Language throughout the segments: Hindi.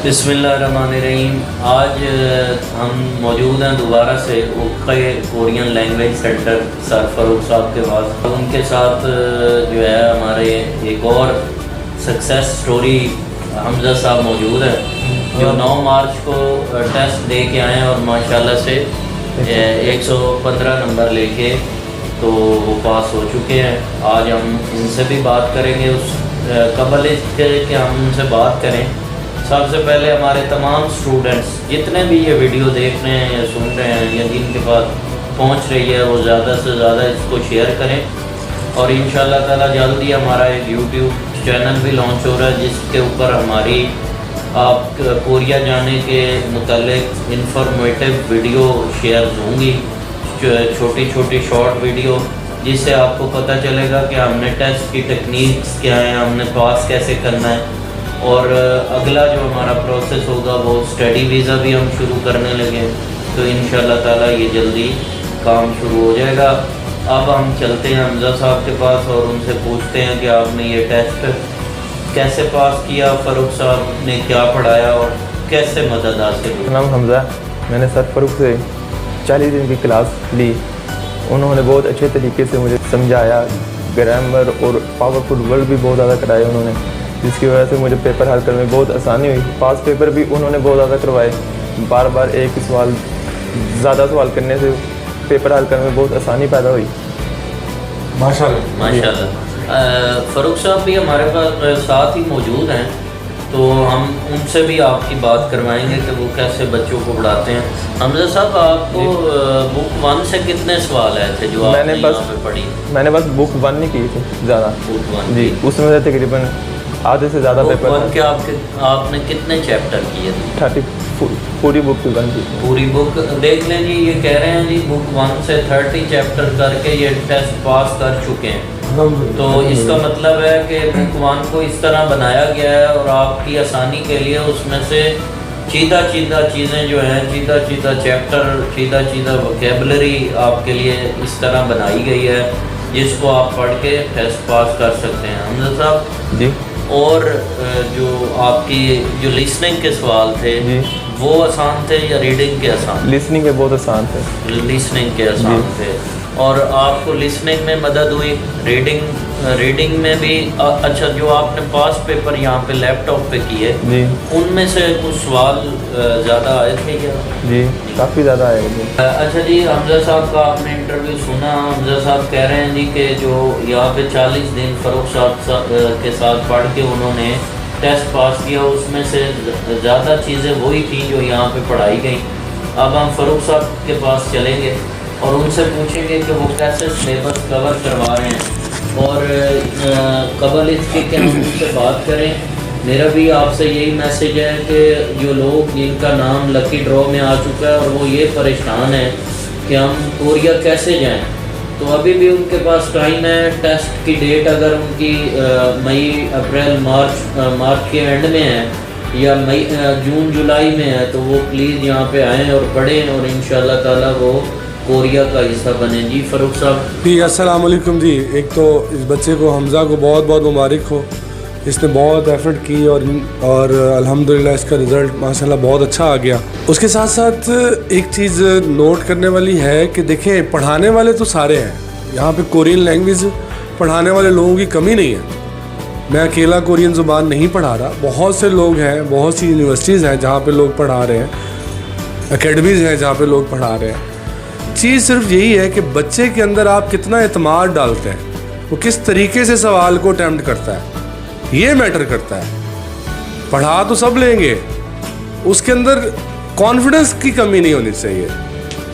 बिस्मिल्लाहिर्रहमानिर्रहीम। आज हम मौजूद हैं दोबारा से okay Korean language centre sir Farooq साहब के पास। उनके साथ जो है हमारे एक और सक्सेस स्टोरी हमजा साहब मौजूद हैं जो 9 मार्च को टेस्ट दे के आए हैं और माशाल्लाह से 115 नंबर लेके तो वो पास हो चुके हैं। आज हम इनसे भी बात करेंगे। उस कबल इसके कि हम उनसे बात करें, सबसे पहले हमारे तमाम स्टूडेंट्स जितने भी ये वीडियो देख रहे हैं या सुन रहे हैं या जिनके पास पहुंच रही है वो ज़्यादा से ज़्यादा इसको शेयर करें। और इंशाल्लाह ताला जल्द ही हमारा एक यूट्यूब चैनल भी लॉन्च हो रहा है जिसके ऊपर हमारी आप कोरिया जाने के मुतालिक इंफॉर्मेटिव वीडियो शेयर होंगी, छोटी छोटी शॉर्ट वीडियो, जिससे आपको पता चलेगा कि हमने टेस्ट की टेक्निक्स क्या हैं, हमने पास कैसे करना है। और अगला जो हमारा प्रोसेस होगा वो स्टडी वीज़ा भी हम शुरू करने लगे, तो इंशाल्लाह ताला ये जल्दी काम शुरू हो जाएगा। अब हम चलते हैं हमजा साहब के पास और उनसे पूछते हैं कि आपने ये टेस्ट कैसे पास किया, फ़ारूक साहब ने क्या पढ़ाया और कैसे मदद हासिल हुई। नाम हमजा, मैंने सर फ़ारूक से 40 दिन की क्लास ली। उन्होंने बहुत अच्छे तरीके से मुझे समझाया, ग्रामर और पावरफुल वर्ड भी बहुत ज़्यादा कराए उन्होंने, जिसकी वजह से मुझे पेपर हल करने में बहुत आसानी हुई। पास पेपर भी उन्होंने बहुत ज़्यादा करवाए। बार बार एक ही सवाल ज़्यादा सवाल करने से पेपर हल करने में बहुत आसानी पैदा हुई। माशाल्लाह माशाल्लाह। फ़ारूक साहब भी हमारे पास साथ ही मौजूद हैं, तो हम उनसे भी आपकी बात करवाएंगे कि वो कैसे बच्चों को पढ़ाते हैं। हमजा साहब, आपको बुक 1 से कितने सवाल आए थे जो आपने यहाँ पे पढ़ी? मैंने बस बुक 1 नहीं की थी ज़्यादा। बुक 1 जी, उसमें से तकरीबन आधे से ज़्यादा पेपर। बुक 1 के आपने कितने चैप्टर किए थे? 30 पूरी बुक की 1 की। पूरी बुक देख लें जी, ये कह रहे हैं जी बुक 1 से 30 चैप्टर करके ये टेस्ट पास कर चुके हैं। तो इसका मतलब है कि बुक 1 को इस तरह बनाया गया है और आपकी आसानी के लिए उसमें से चीदा चीज़ें जो हैं, चीदा चैप्टर, चीदा वोकेबलरी आपके लिए इस तरह बनाई गई है जिसको आप पढ़ के टेस्ट पास कर सकते हैं। हमजा साहब जी, और जो आपकी जो लिसनिंग के सवाल थे जी, वो आसान थे या रीडिंग के आसान? लिसनिंग के बहुत आसान थे। लिसनिंग के आसान थे। और आपको लिसनिंग में मदद हुई, रीडिंग में भी अच्छा, जो आपने पास पेपर यहाँ पे लैपटॉप पे किए जी, उनमें से कुछ सवाल ज़्यादा आए थे क्या? जी, काफ़ी ज़्यादा आए जी। अच्छा जी, हमजा साहब का आपने इंटरव्यू सुना। हमजा साहब कह रहे हैं जी कि जो यहाँ पे 40 दिन फ़ारूक साहब के साथ पढ़ के उन्होंने टेस्ट पास किया, उसमें से ज़्यादा चीज़ें वही थी जो यहाँ पे पढ़ाई गई। अब हम फ़ारूक साहब के पास चलेंगे और उनसे पूछेंगे कि वो कैसे सिलेबस कवर करवा रहे हैं और कबल इसके कि हम उनसे बात करें। मेरा भी आपसे यही मैसेज है कि जो लोग जिनका नाम लकी ड्रॉ में आ चुका है और वो ये परेशान है कि हम कोरिया कैसे जाएं, तो अभी भी उनके पास टाइम है। टेस्ट की डेट अगर उनकी मई अप्रैल मार्च के एंड में है या जून जुलाई में है, तो वो प्लीज़ यहाँ पे आएँ और पढ़ें और इंशाल्लाह ताला वो कोरिया का हिस्सा बने। जी फ़ारूक साहब जी, अस्सलाम वालेकुम जी। एक तो इस बच्चे को, हमजा को बहुत बहुत मुबारक हो। इसने बहुत एफ़र्ट की और अल्हम्दुलिल्लाह इसका रिज़ल्ट माशाल्लाह बहुत अच्छा आ गया। उसके साथ साथ एक चीज़ नोट करने वाली है कि देखें, पढ़ाने वाले तो सारे हैं यहाँ पे। कोरियन लैंग्वेज पढ़ाने वाले लोगों की कमी नहीं है। मैं अकेला कोरियन ज़ुबान नहीं पढ़ा रहा, बहुत से लोग हैं, बहुत सी यूनिवर्सिटीज़ हैं जहाँ पे लोग पढ़ा रहे हैं, एकेडमीज़ हैं जहाँ पे लोग पढ़ा रहे हैं। चीज़ सिर्फ यही है कि बच्चे के अंदर आप कितना एतमाद डालते हैं, वो किस तरीके से सवाल को अटैम्प्ट करता है, ये मैटर करता है। पढ़ा तो सब लेंगे, उसके अंदर कॉन्फिडेंस की कमी नहीं होनी चाहिए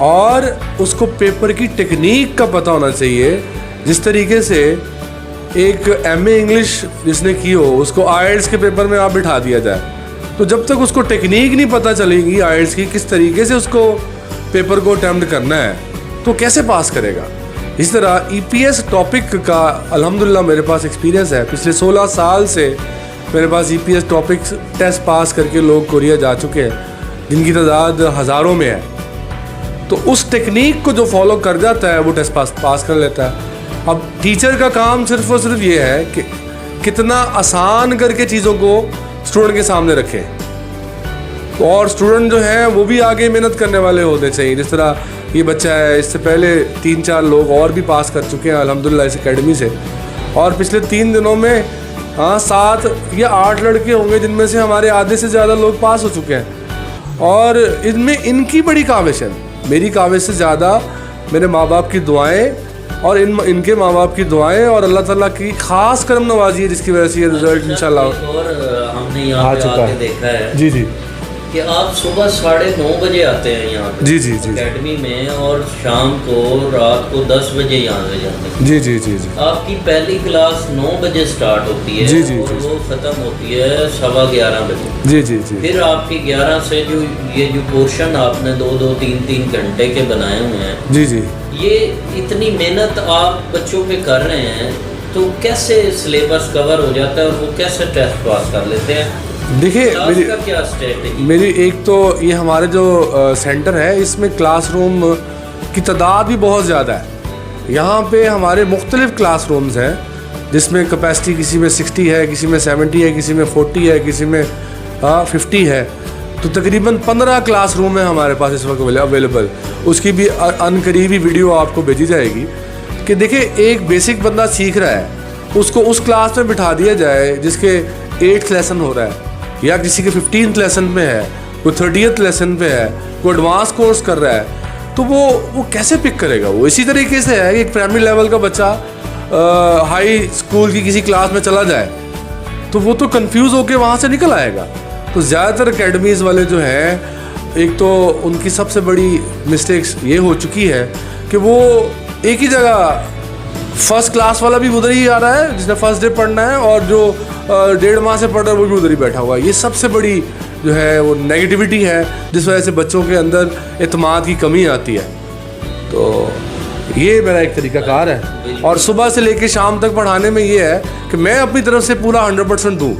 और उसको पेपर की टेक्निक का पता होना चाहिए। जिस तरीके से एक MA इंग्लिश जिसने की हो उसको IELTS के पेपर में आप बिठा दिया जाए, तो जब तक उसको टेक्निक नहीं पता चलेगी IELTS की, किस तरीके से उसको पेपर को अटैम्प्ट करना है, तो कैसे पास करेगा। इस तरह EPS टॉपिक का अल्हम्दुलिल्लाह मेरे पास एक्सपीरियंस है। पिछले 16 साल से मेरे पास EPS टॉपिक टेस्ट पास करके लोग कोरिया जा चुके हैं, जिनकी तादाद हज़ारों में है। तो उस टेक्निक को जो फॉलो कर जाता है वो टेस्ट पास कर लेता है। अब टीचर का काम सिर्फ और सिर्फ ये है कि कितना आसान करके चीज़ों को स्टूडेंट के सामने रखें। और स्टूडेंट जो हैं वो भी आगे मेहनत करने वाले होने चाहिए। जिस तरह ये बच्चा है, इससे पहले 3-4 लोग और भी पास कर चुके हैं अल्हम्दुलिल्लाह इस एकेडमी से, और पिछले 3 दिनों में 7 या 8 लड़के होंगे जिनमें से हमारे आधे से ज़्यादा लोग पास हो चुके हैं। और इनमें इनकी बड़ी काविश है, मेरी काविश से ज़्यादा मेरे माँ बाप की दुआएं और इनके माँ बाप की दुआएं और अल्लाह ताला की ख़ास करम नवाजी है जिसकी वजह से ये रिज़ल्ट इंशाल्लाह और हमने यहाँ पे आके देखा है जी जी कि आप सुबह 9:30 बजे आते हैं यहाँ पे जी जी जी एकेडमी में, और शाम को रात को 10 बजे यहाँ से जाते हैं। जी जी जी जी आपकी पहली क्लास 9 बजे स्टार्ट होती है जी जी और जी वो ख़त्म होती है 11:15 बजे। जी जी जी फिर आपकी 11 से जो पोर्शन आपने 2-2, 3-3 घंटे के बनाए हुए हैं, जी जी ये इतनी मेहनत आप बच्चों पे कर रहे हैं, तो कैसे सिलेबस कवर हो जाता है और वो कैसे टेस्ट पास कर लेते हैं? देखिए क्लास का क्या स्ट्रेटजी? मेरी एक तो ये हमारे जो सेंटर है इसमें क्लासरूम की तादाद भी बहुत ज़्यादा है। यहाँ पे हमारे मुख्तलिफ़ क्लासरूम्स हैं जिसमें कैपेसिटी किसी में 60 है, किसी में 70 है, किसी में 40 है, किसी में 50 है। तो तकरीबन 15 क्लासरूम है हमारे पास इस वक्त अवेलेबल। उसकी भी अनकरीबी वीडियो आपको भेजी जाएगी कि देखिए एक बेसिक बंदा सीख रहा है, उसको उस क्लास में बिठा दिया जाए जिसके 8th लेसन हो रहा है, या किसी के 15th लेसन में है, कोई 30th लेसन पे है, कोई एडवांस कोर्स कर रहा है, तो वो कैसे पिक करेगा? वो इसी तरीके से है कि एक प्राइमरी लेवल का बच्चा हाई स्कूल की किसी क्लास में चला जाए तो वो तो कंफ्यूज होकर वहाँ से निकल आएगा। तो ज़्यादातर अकेडमीज़ वाले जो हैं, एक तो उनकी सबसे बड़ी मिस्टेक्स ये हो चुकी है कि वो एक ही जगह फर्स्ट क्लास वाला भी उधर ही आ रहा है जिसने फर्स्ट डे पढ़ना है, और जो 1.5 माह से पढ़ रहा है वो भी उधर ही बैठा हुआ है। ये सबसे बड़ी जो है वो नेगेटिविटी है जिस वजह से बच्चों के अंदर एतमाद की कमी आती है। तो ये मेरा एक तरीक़ाकार है, और सुबह से लेकर शाम तक पढ़ाने में ये है कि मैं अपनी तरफ से पूरा 100% दूँ।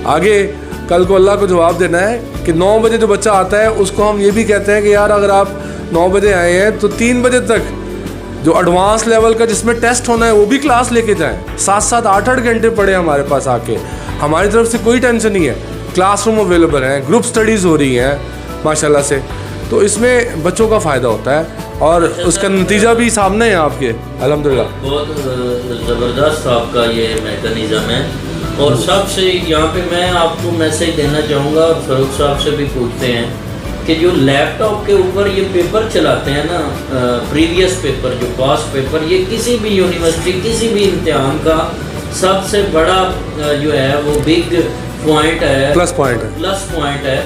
आगे कल को अल्लाह को जवाब देना है कि 9 बजे जो बच्चा आता है उसको हम ये भी कहते हैं कि यार अगर आप 9 बजे आए हैं तो 3 बजे तक जो एडवांस लेवल का जिसमें टेस्ट होना है वो भी क्लास लेके जाएं। 7-7, 8-8 घंटे पढ़े हमारे पास आके। हमारी तरफ से कोई टेंशन नहीं है, क्लासरूम अवेलेबल हैं, ग्रुप स्टडीज़ हो रही हैं माशाल्लाह से। तो इसमें बच्चों का फ़ायदा होता है और उसका नतीजा भी सामने है आपके अल्हम्दुलिल्लाह। बहुत ज़बरदस्त आपका ये मैकेनिज़्म है। और सबसे यहाँ पे मैं आपको मैसेज देना चाहूँगा, और फ़ारूक साहब से भी पूछते हैं कि जो लैपटॉप के ऊपर ये पेपर चलाते हैं ना, प्रीवियस पेपर, जो पास्ट पेपर, ये किसी भी यूनिवर्सिटी, किसी भी इम्तिहान का सबसे बड़ा जो है वो बिग पॉइंट है, प्लस पॉइंट है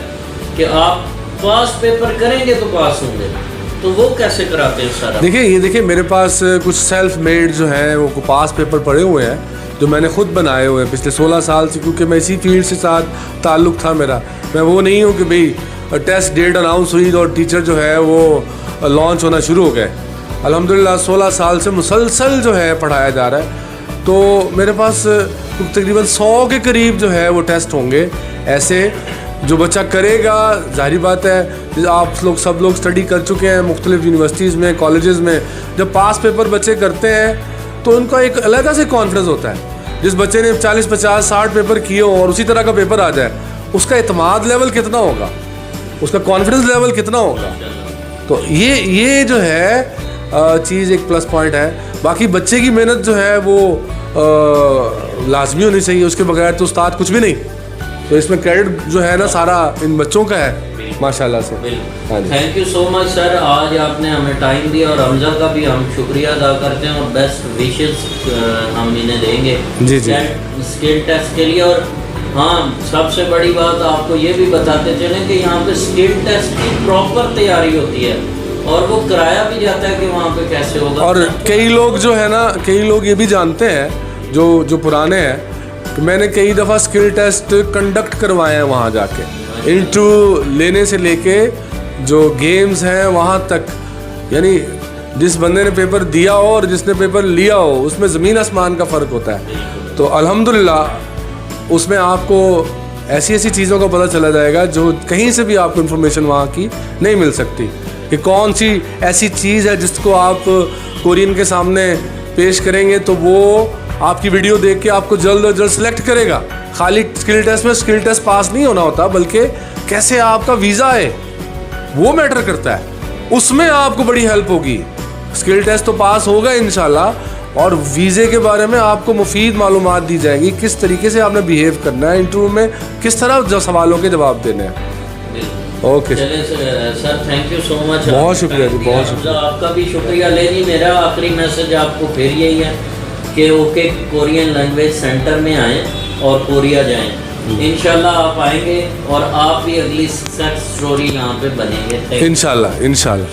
कि आप पास्ट पेपर करेंगे तो पास होंगे। तो वो कैसे कराते हैं सारा? देखिए मेरे पास कुछ सेल्फ मेड जो हैं वो पास पेपर पड़े हुए हैं जो मैंने खुद बनाए हुए हैं पिछले 16 साल से, क्योंकि मैं इसी फील्ड से साथ ताल्लुक़ था मेरा। मैं वो नहीं हूँ कि भाई टेस्ट डेट अनाउंस हुई और टीचर जो है वो लॉन्च होना शुरू हो गए। अल्हम्दुलिल्लाह 16 साल से मुसलसल जो है पढ़ाया जा रहा है। तो मेरे पास तकरीबन 100 के करीब जो है वो टेस्ट होंगे ऐसे जो बच्चा करेगा। जाहिर बात है आप लोग सब लोग स्टडी कर चुके हैं मुख्तलिफ़ यूनिवर्सिटीज़ में, कॉलेजेस में। जब पास पेपर बच्चे करते हैं तो उनका एक अलग से कॉन्फिडेंस होता है। जिस बच्चे ने 40, 50, 60 पेपर किए हो और उसी तरह का पेपर आ जाए, उसका एतमाद लेवल कितना होगा, उसका कॉन्फिडेंस लेवल कितना होगा। तो ये जो है चीज़ एक प्लस पॉइंट है। बाकी बच्चे की मेहनत जो है वो लाजमी होनी चाहिए, उसके बगैर तो उस्ताद कुछ भी नहीं। तो इसमें क्रेडिट जो है ना सारा इन बच्चों का है माशाल्लाह से। Thank you so much sir, आज आपने हमें टाइम दिया, और हमजा का भी हम शुक्रिया अदा करते हैं और बेस्ट विशेस हम इन्हें देंगे जी स्किल टेस्ट के लिए। और हाँ, सबसे बड़ी बात आपको ये भी बताते चलें कि यहाँ पे स्किल टेस्ट की प्रॉपर तैयारी होती है और वो कराया भी जाता है कि वहाँ पे कैसे होगा। और कई लोग जो है ना, कई लोग ये भी जानते हैं जो पुराने हैं कि मैंने कई दफ़ा स्किल टेस्ट कंडक्ट करवाए हैं वहाँ जाके, इंटरव्यू लेने से लेके जो गेम्स हैं वहाँ तक। यानी जिस बंदे ने पेपर दिया हो और जिसने पेपर लिया हो उसमें ज़मीन आसमान का फ़र्क होता है। तो अल्हम्दुलिल्लाह उसमें आपको ऐसी चीज़ों का पता चला जाएगा जो कहीं से भी आपको इन्फॉर्मेशन वहाँ की नहीं मिल सकती कि कौन सी ऐसी चीज़ है जिसको आप कोरियन के सामने पेश करेंगे तो वो आपकी वीडियो देख के आपको जल्द से जल्द सेलेक्ट करेगा। खाली स्किल टेस्ट में स्किल टेस्ट पास नहीं होना होता, बल्कि कैसे आपका वीज़ा है वो मैटर करता है, उसमें आपको बड़ी हेल्प होगी। स्किल टेस्ट तो पास होगा इंशाल्लाह, और वीज़े के बारे में आपको मुफीद मालूमात दी जाएगी, किस तरीके से आपने बिहेव करना है इंटरव्यू में, किस तरह जो सवालों के जवाब देने हैं। ओके चले sir, thank you so much. बहुत शुक्रिया जी, बहुत शुक्रिया। आपका भी शुक्रिया। लेकिन मेरा आखिरी मैसेज आपको फिर यही है कि ओके कोरियन लैंग्वेज सेंटर में आएँ और कोरिया जाएं। इंशाल्लाह आप आएंगे और आप भी अगली सक्सेस स्टोरी यहाँ पे बनेंगे। इंशाल्लाह इंशाल्लाह।